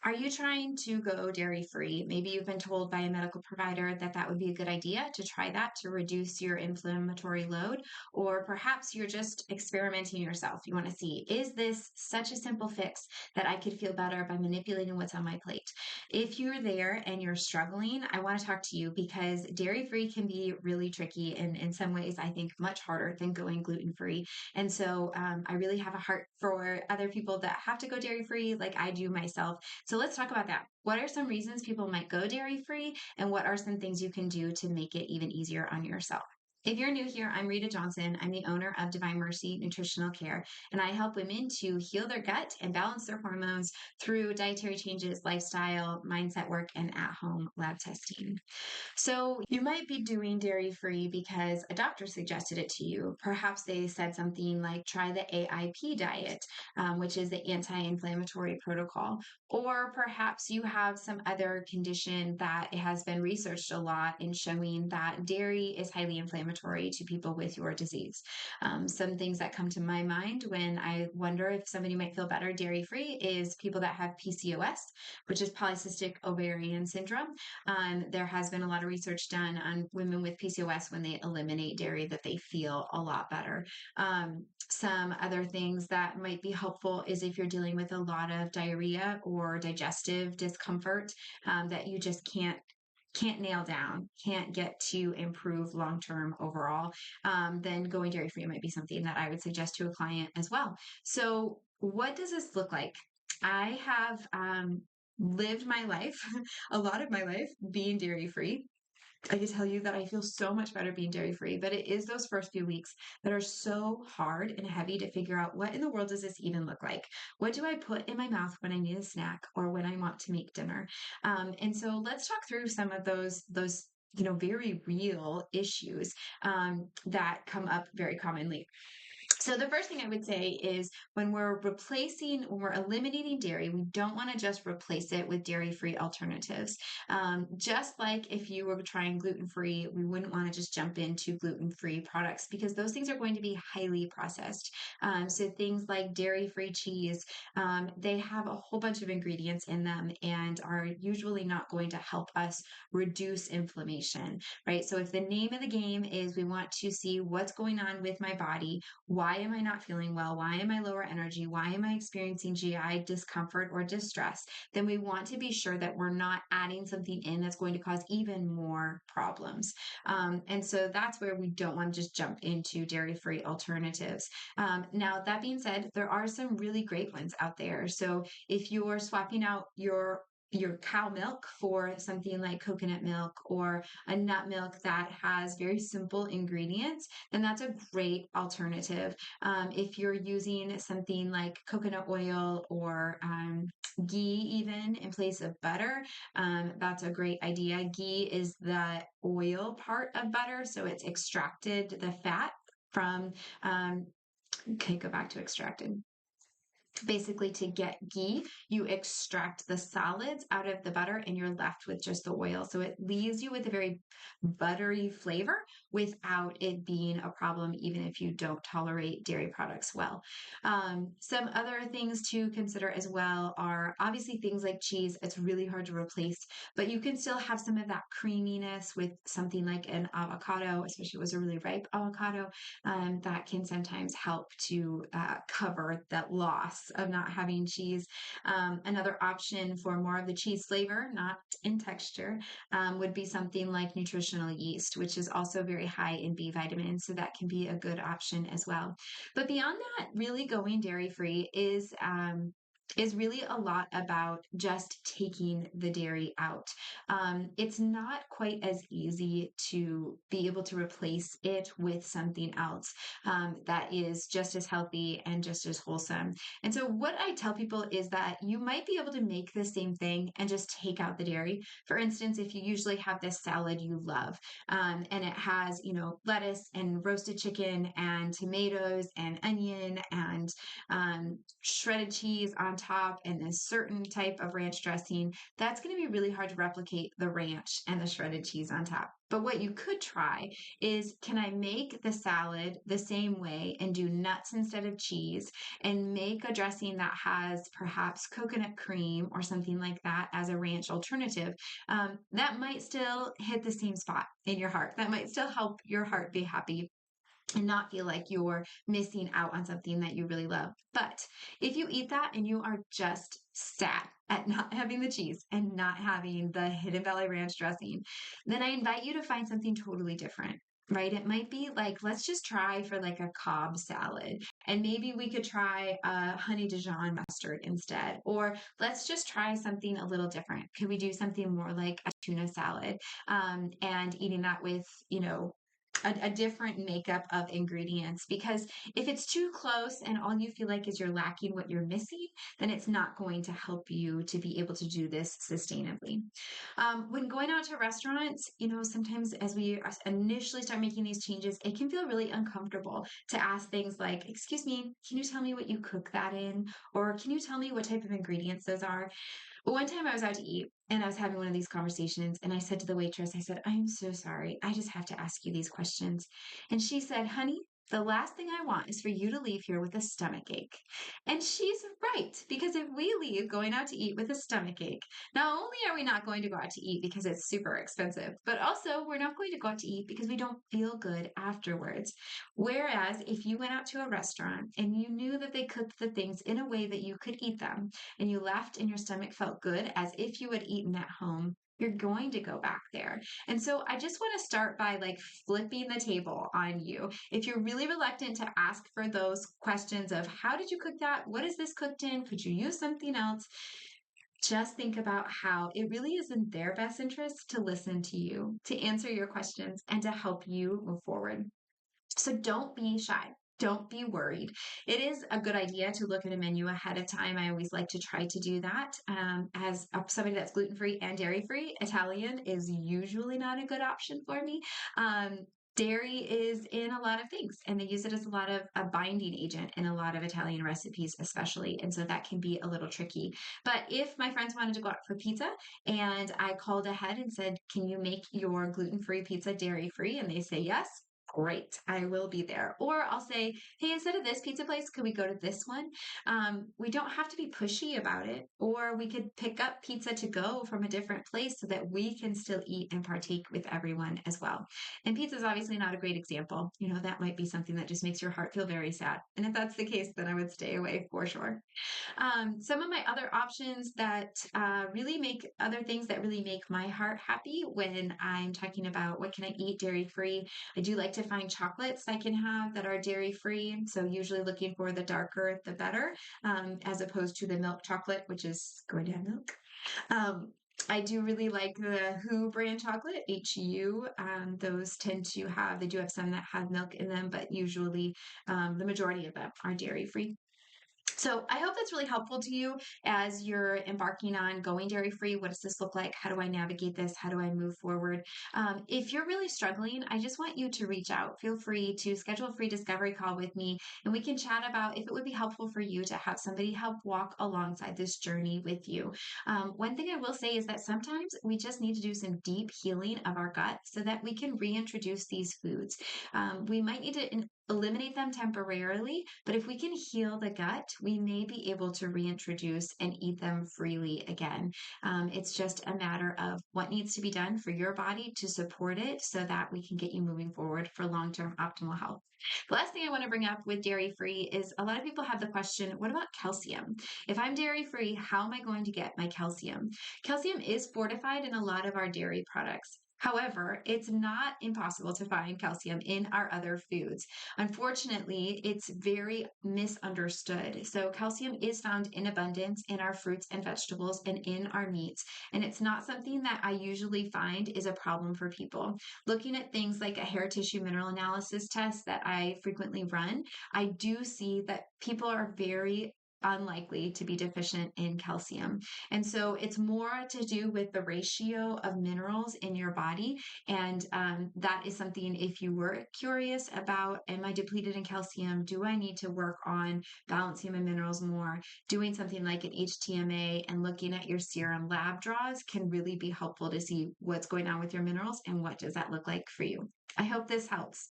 Are you trying to go dairy free? Maybe you've been told by a medical provider that that would be a good idea to try that to reduce your inflammatory load, or perhaps you're just experimenting yourself. You want to see, is this such a simple fix that I could feel better by manipulating what's on my plate? If you're there and you're struggling, I want to talk to you because dairy free can be really tricky and in some ways, I think much harder than going gluten free. And so I really have a heart for other people that have to go dairy free, like I do myself. So let's talk about that. What are some reasons people might go dairy free, and what are some things you can do to make it even easier on yourself? If you're new here, I'm Rita Johnson. I'm the owner of Divine Mercy Nutritional Care, and I help women to heal their gut and balance their hormones through dietary changes, lifestyle, mindset work, and at home lab testing. So you might be doing dairy free because a doctor suggested it to you. Perhaps they said something like try the AIP diet, which is the anti inflammatory protocol. Or perhaps you have some other condition that has been researched a lot in showing that dairy is highly inflammatory to people with your disease. Some things that come to my mind when I wonder if somebody might feel better dairy free is people that have PCOS, which is polycystic ovarian syndrome. There has been a lot of research done on women with PCOS when they eliminate dairy that they feel a lot better. Some other things that might be helpful is if you're dealing with a lot of diarrhea or digestive discomfort that you just can't nail down, can't get to improve long term overall, then going dairy free might be something that I would suggest to a client as well. So, what does this look like? I have lived my life, a lot of my life, being dairy free. I can tell you that I feel so much better being dairy free, but it is those first few weeks that are so hard and heavy to figure out what in the world does this even look like? What do I put in my mouth when I need a snack or when I want to make dinner? And so let's talk through some of those very real issues that come up very commonly. So the first thing I would say is when we're eliminating dairy, we don't want to just replace it with dairy-free alternatives. Just like if you were trying gluten-free, we wouldn't want to just jump into gluten-free products because those things are going to be highly processed. So things like dairy-free cheese, they have a whole bunch of ingredients in them and are usually not going to help us reduce inflammation, right? So if the name of the game is we want to see what's going on with my body, why am I not feeling well? Why am I lower energy? Why am I experiencing GI discomfort or distress? Then we want to be sure that we're not adding something in that's going to cause even more problems. And so that's where we don't want to just jump into dairy free alternatives. Now, that being said, there are some really great ones out there. So if you're swapping out your cow milk for something like coconut milk or a nut milk that has very simple ingredients, then that's a great alternative. If you're using something like coconut oil or ghee, even in place of butter, that's a great idea. Ghee is the oil part of butter, so it's extracted the fat from. Okay, go back to extracted. Basically, to get ghee, you extract the solids out of the butter and you're left with just the oil. So it leaves you with a very buttery flavor without it being a problem, even if you don't tolerate dairy products well. Some other things to consider as well are obviously things like cheese. It's really hard to replace, but you can still have some of that creaminess with something like an avocado, especially if it was a really ripe avocado, that can sometimes help to cover that loss of not having cheese. Another option for more of the cheese flavor, not in texture, would be something like nutritional yeast, which is also very high in B vitamins. So that can be a good option as well. But beyond that, really going dairy free is really a lot about just taking the dairy out. It's not quite as easy to be able to replace it with something else that is just as healthy and just as wholesome. And so, what I tell people is that you might be able to make the same thing and just take out the dairy. For instance, if you usually have this salad you love, and it has, lettuce and roasted chicken and tomatoes and onion and shredded cheese on top and a certain type of ranch dressing, that's going to be really hard to replicate the ranch and the shredded cheese on top. But what you could try is, can I make the salad the same way and do nuts instead of cheese and make a dressing that has perhaps coconut cream or something like that as a ranch alternative? That might still hit the same spot in your heart. That might still help your heart be happy and not feel like you're missing out on something that you really love. But if you eat that and you are just sad at not having the cheese and not having the Hidden Valley Ranch dressing, then I invite you to find something totally different. Right? It might be like, let's just try for like a Cobb salad. And maybe we could try a honey Dijon mustard instead. Or let's just try something a little different. Could we do something more like a tuna salad? And eating that with, a different makeup of ingredients, because if it's too close and all you feel like is you're lacking what you're missing, then it's not going to help you to be able to do this sustainably. When going out to restaurants, sometimes as we initially start making these changes, it can feel really uncomfortable to ask things like, excuse me, can you tell me what you cook that in? Or can you tell me what type of ingredients those are? But one time I was out to eat and I was having one of these conversations, and I said to the waitress, I said, I'm so sorry. I just have to ask you these questions. And she said, honey, the last thing I want is for you to leave here with a stomach ache. And she's right, because if we leave going out to eat with a stomach ache, not only are we not going to go out to eat because it's super expensive, but also we're not going to go out to eat because we don't feel good afterwards. Whereas if you went out to a restaurant and you knew that they cooked the things in a way that you could eat them, and you left and your stomach felt good as if you had eaten at home, you're going to go back there. And so I just want to start by like flipping the table on you. If you're really reluctant to ask for those questions of how did you cook that? What is this cooked in? Could you use something else? Just think about how it really is in their best interest to listen to you, to answer your questions, and to help you move forward. So don't be shy. Don't be worried. It is a good idea to look at a menu ahead of time. I always like to try to do that. As somebody that's gluten free and dairy free, Italian is usually not a good option for me. Dairy is in a lot of things, and they use it as a binding agent in a lot of Italian recipes, especially. And so that can be a little tricky. But if my friends wanted to go out for pizza and I called ahead and said, can you make your gluten free pizza dairy free? And they say yes. Great, I will be there. Or I'll say, hey, instead of this pizza place, could we go to this one? We don't have to be pushy about it, or we could pick up pizza to go from a different place so that we can still eat and partake with everyone as well. And pizza is obviously not a great example. That might be something that just makes your heart feel very sad. And if that's the case, then I would stay away for sure. Some of my other options that really make other things that really make my heart happy when I'm talking about what can I eat dairy free. I do like to find chocolates I can have that are dairy free. So usually looking for the darker, the better, as opposed to the milk chocolate, which is going to have milk. I do really like the Who brand chocolate, HU. Those tend to they do have some that have milk in them, but usually the majority of them are dairy free. So I hope that's really helpful to you as you're embarking on going dairy free. What does this look like? How do I navigate this? How do I move forward? If you're really struggling, I just want you to reach out. Feel free to schedule a free discovery call with me, and we can chat about if it would be helpful for you to have somebody help walk alongside this journey with you. One thing I will say is that sometimes we just need to do some deep healing of our gut so that we can reintroduce these foods. We might need to eliminate them temporarily, but if we can heal the gut, we may be able to reintroduce and eat them freely again. It's just a matter of what needs to be done for your body to support it so that we can get you moving forward for long-term optimal health. The last thing I want to bring up with dairy free is a lot of people have the question, what about calcium? If I'm dairy free, how am I going to get my calcium? Calcium is fortified in a lot of our dairy products. However, it's not impossible to find calcium in our other foods. Unfortunately, it's very misunderstood. So calcium is found in abundance in our fruits and vegetables and in our meats. And it's not something that I usually find is a problem for people. Looking at things like a hair tissue mineral analysis test that I frequently run, I do see that people are very unlikely to be deficient in calcium. And so it's more to do with the ratio of minerals in your body. And that is something, if you were curious about, am I depleted in calcium? Do I need to work on balancing my minerals more? Doing something like an HTMA and looking at your serum lab draws can really be helpful to see what's going on with your minerals and what does that look like for you. I hope this helps.